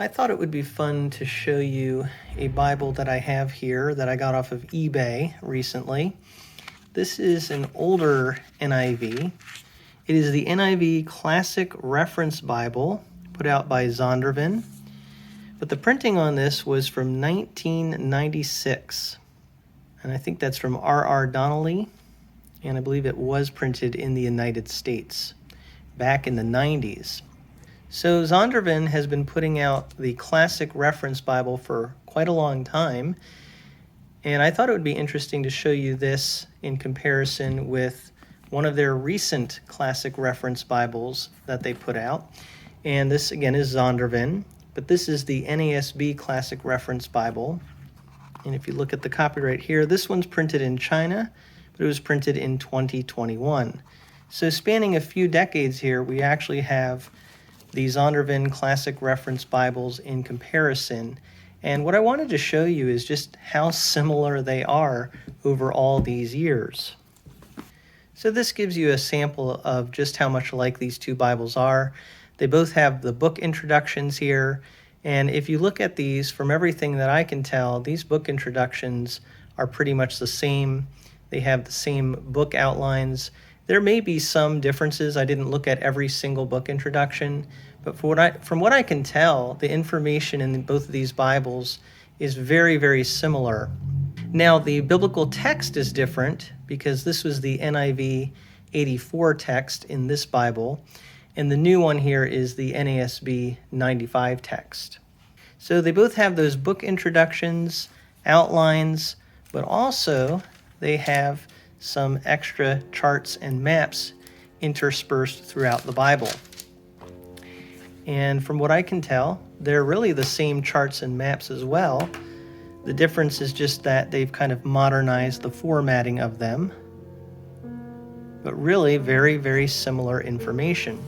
I thought it would be fun to show you a Bible that I have here that I got off of eBay recently. This is an older NIV. It is the NIV Classic Reference Bible put out by Zondervan. But the printing on this was from 1996. And I think that's from R.R. Donnelly. And I believe it was printed in the United States back in the 90s. So Zondervan has been putting out the Classic Reference Bible for quite a long time, and I thought it would be interesting to show you this in comparison with one of their recent Classic Reference Bibles that they put out. And this again is Zondervan, but this is the NASB Classic Reference Bible. And if you look at the copyright here, this one's printed in China, but it was printed in 2021. So spanning a few decades here, we actually have the Zondervan Classic Reference Bibles in comparison. And what I wanted to show you is just how similar they are over all these years. So this gives you a sample of just how much alike these two Bibles are. They both have the book introductions here. And if you look at these, from everything that I can tell, these book introductions are pretty much the same. They have the same book outlines. There may be some differences. I didn't look at every single book introduction, but from what I can tell, the information in both of these Bibles is very, very similar. Now, the biblical text is different because this was the NIV 84 text in this Bible, and the new one here is the NASB 95 text. So they both have those book introductions, outlines, but also they have some extra charts and maps interspersed throughout the Bible. And from what I can tell, they're really the same charts and maps as well. The difference is just that they've kind of modernized the formatting of them, but really very, very similar information.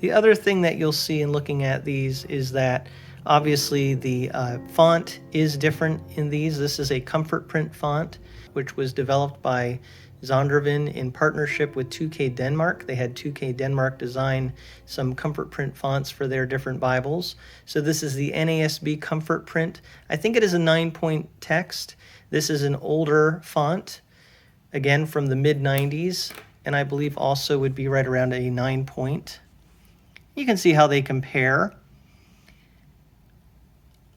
The other thing that you'll see in looking at these is that obviously the font is different in these. This is a comfort print font, which was developed by Zondervan in partnership with 2K Denmark. They had 2K Denmark design some comfort print fonts for their different Bibles. So this is the NASB comfort print. I think it is a 9-point text. This is an older font, again from the mid-90s, and I believe also would be right around a 9-point. You can see how they compare.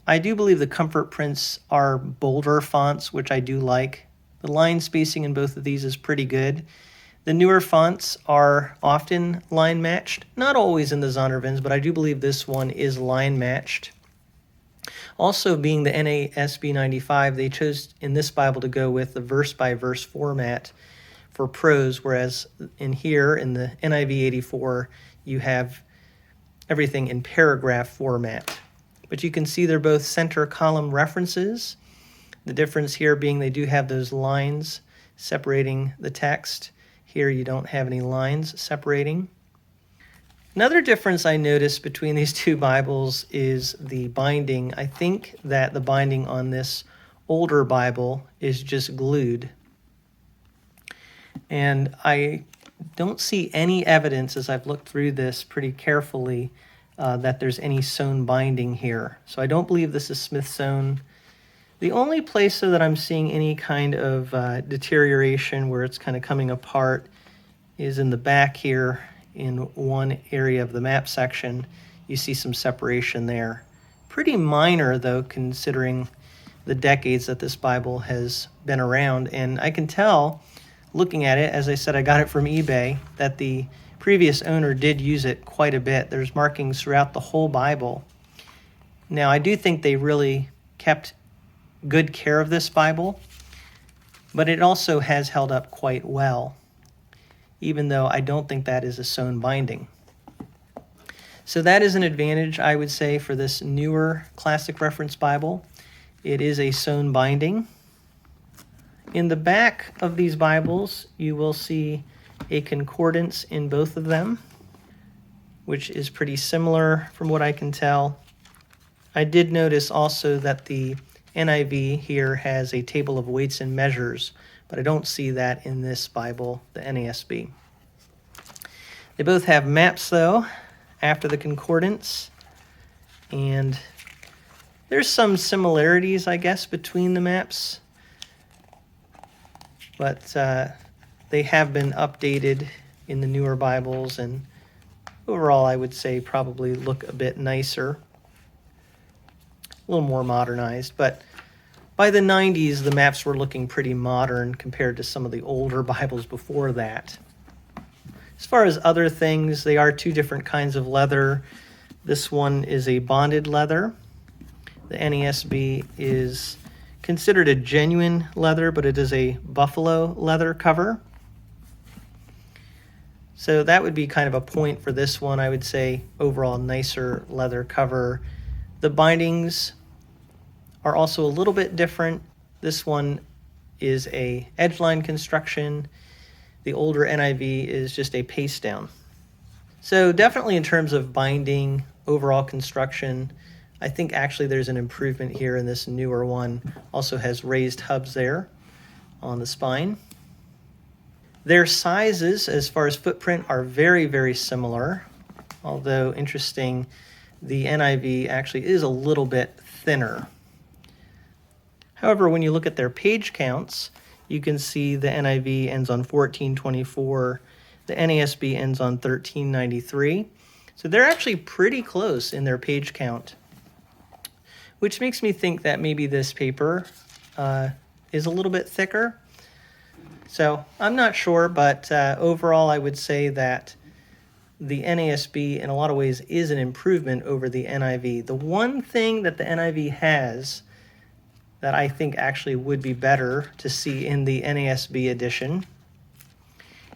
I do believe the comfort prints are bolder fonts, which I do like. The line spacing in both of these is pretty good. The newer fonts are often line matched, not always in the Zondervans, but I do believe this one is line matched. Also, being the NASB 95, they chose in this Bible to go with the verse-by-verse format for prose, whereas in here, in the NIV 84, you have everything in paragraph format. But you can see they're both center column references. The difference here being they do have those lines separating the text. Here you don't have any lines separating. Another difference I noticed between these two Bibles is the binding. I think that the binding on this older Bible is just glued. And I don't see any evidence, as I've looked through this pretty carefully, that there's any sewn binding here. So I don't believe this is Smith sewn. The only place so that I'm seeing any kind of deterioration where it's kind of coming apart is in the back here in one area of the map section. You see some separation there. Pretty minor though, considering the decades that this Bible has been around. And I can tell, looking at it, as I said, I got it from eBay, that the previous owner did use it quite a bit. There's markings throughout the whole Bible. Now, I do think they really kept good care of this Bible, but it also has held up quite well, even though I don't think that is a sewn binding. So that is an advantage, I would say, for this newer Classic Reference Bible. It is a sewn binding. In the back of these Bibles, you will see a concordance in both of them. which is pretty similar from what I can tell. I did notice also that the NIV here has a table of weights and measures, but I don't see that in this Bible, the NASB. They both have maps, though, after the concordance, and there's some similarities, I guess, between the maps, but they have been updated in the newer Bibles, and overall, I would say probably look a bit nicer, a little more modernized, but by the 90s, the maps were looking pretty modern compared to some of the older Bibles before that. As far as other things, they are two different kinds of leather. This one is a bonded leather. The NASB is considered a genuine leather, but it is a buffalo leather cover. So that would be kind of a point for this one. I would say overall nicer leather cover. The bindings are also a little bit different. This one is a edge-line construction. The older NIV is just a paste down. So definitely in terms of binding, overall construction, I think actually there's an improvement here in this newer one. Also has raised hubs there on the spine. Their sizes, as far as footprint, are very, very similar. Although interesting, the NIV actually is a little bit thinner. However, when you look at their page counts, you can see the NIV ends on 1424, the NASB ends on 1393. So they're actually pretty close in their page count, which makes me think that maybe this paper is a little bit thicker. So I'm not sure, but overall I would say that the NASB in a lot of ways is an improvement over the NIV. The one thing that the NIV has that I think actually would be better to see in the NASB edition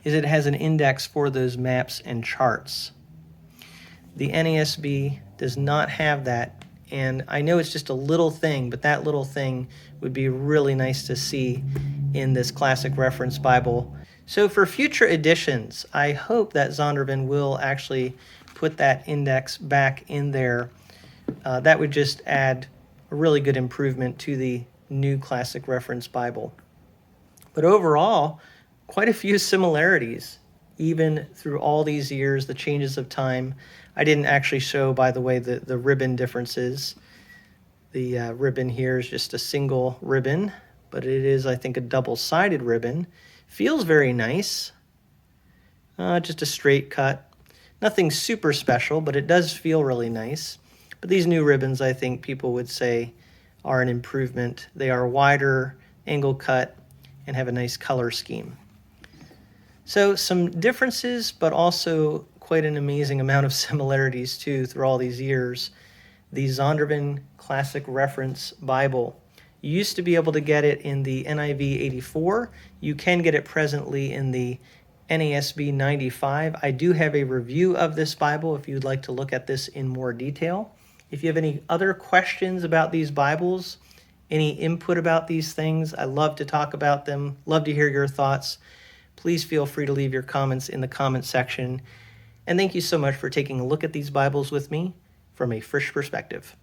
is it has an index for those maps and charts. The NASB does not have that, and I know it's just a little thing, but that little thing would be really nice to see in this Classic Reference Bible. So for future editions, I hope that Zondervan will actually put that index back in there. That would just add a really good improvement to the new Classic Reference Bible. But overall, quite a few similarities, even through all these years, the changes of time. I didn't actually show, by the way, the ribbon differences. The ribbon here is just a single ribbon, but it is, I think, a double-sided ribbon. Feels very nice. Just a straight cut. Nothing super special, but it does feel really nice. But these new ribbons, I think people would say, are an improvement. They are wider, angle cut, and have a nice color scheme. So some differences, but also quite an amazing amount of similarities too through all these years. The Zondervan Classic Reference Bible. You used to be able to get it in the NIV 84. You can get it presently in the NASB 95. I do have a review of this Bible if you'd like to look at this in more detail. If you have any other questions about these Bibles, any input about these things, I love to talk about them, love to hear your thoughts. Please feel free to leave your comments in the comment section. And thank you so much for taking a look at these Bibles with me from A Frisch Perspective.